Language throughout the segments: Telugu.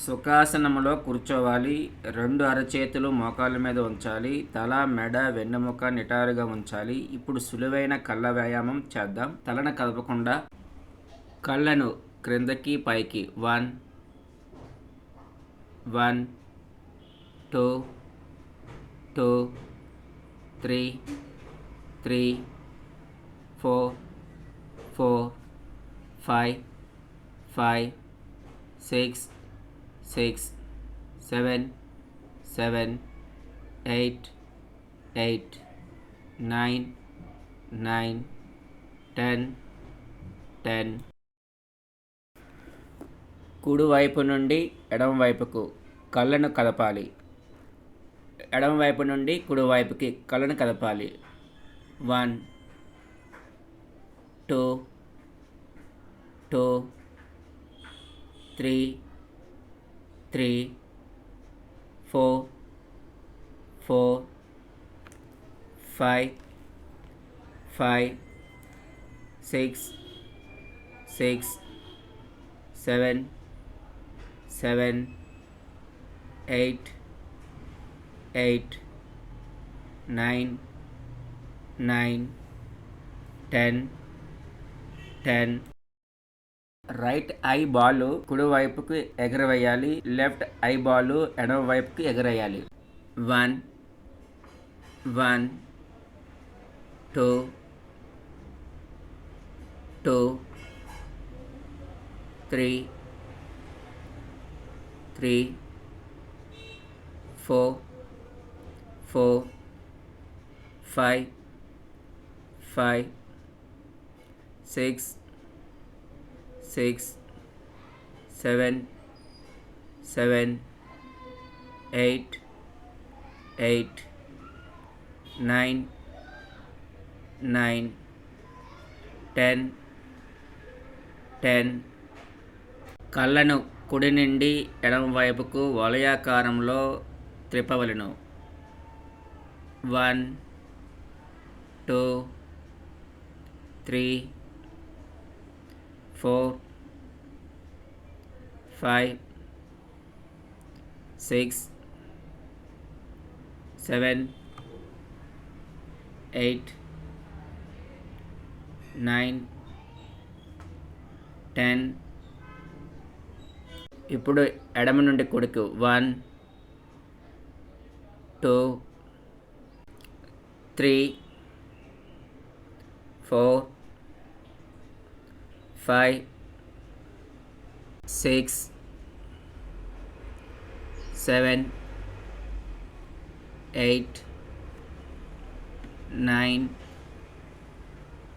సుఖాసనంలో కూర్చోవాలి. 2 అరచేతులు మోకాళ్ళ మీద ఉంచాలి. తల, మెడ, వెన్నెముక నిటారుగా ఉంచాలి. ఇప్పుడు సులువైన కళ్ళ వ్యాయామం చేద్దాం. తలను కదపకుండా కళ్ళను క్రిందకి పైకి 1 1 2 2 3 3 4 4 5 5 6 6 7 7 8 8 9 9 10 10. కుడివైపు నుండి ఎడమవైపుకు కళ్ళను కదపాలి. ఎడమవైపు నుండి కుడివైపుకి కళ్ళను కదపాలి. 1 2 2 3 3 4 4 5 5 6 6 7 7 8 8 9 9 10 10. రైట్ ఐ బాల్ కుడివైపుకు ఎగరవేయాలి. లెఫ్ట్ ఐ బాల్ ఎడమ వైపుకి ఎగరేయాలి. 1 1 2 2 3 3 4 4 5 5 6 6 7 7 8 8 9 9 10 10. కళ్ళను కుడి నుండి ఎడమ వైపుకు వలయాకారంలో త్రిప్పవలెను. 1 2 3 4 5 6 7 8 9 10. ఇప్పుడు ఎడమ నుండి కుడికి 1 2 3 4 5 6 7 8 9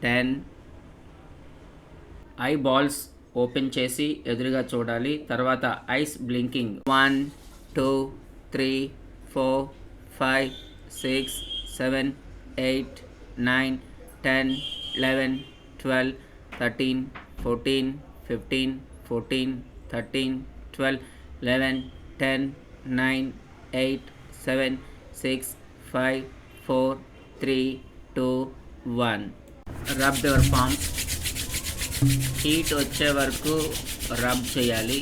10. ఐ బాల్స్ ఓపెన్ చేసి ఎదురుగా చూడాలి. తర్వాత ice blinking 1 2 3 4 5 6 7 8 9 10 11 12 13 14 15 14 13 12 11 10 9 8 7 6 5 4 3 2 1. Rub your palms. Heat వచ్చే వరకు రబ్ చేయాలి.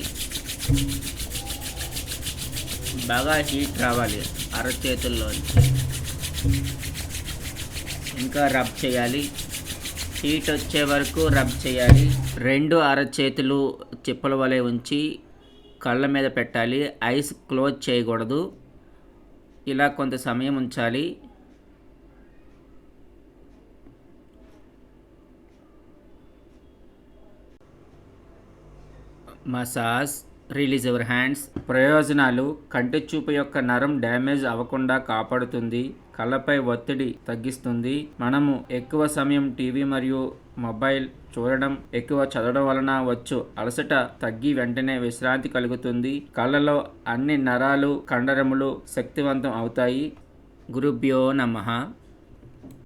బాగా హీట్ రావాలి అరచేతుల్లోంచి. ఇంకా రబ్ చేయాలి. హీట్ వచ్చే వరకు రబ్ చేయాలి. 2 అరచేతులు చిప్పల వలె ఉంచి కళ్ళ మీద పెట్టాలి. ఐస్ క్లోజ్ చేయకూడదు. ఇలా కొంత సమయం ఉంచాలి. మసాజ్. Release your hands. ప్రయోజనాలు: కంటి చూపు యొక్క నరం డ్యామేజ్ అవ్వకుండా కాపాడుతుంది. కళ్ళపై ఒత్తిడి తగ్గిస్తుంది. మనము ఎక్కువ సమయం టీవీ మరియు మొబైల్ చూడడం, ఎక్కువ చదవడం వలన వచ్చు అలసట తగ్గి వెంటనే విశ్రాంతి కలుగుతుంది. కళ్ళలో అన్ని నరాలు, కండరములు శక్తివంతం అవుతాయి. గురుభ్యో నమః.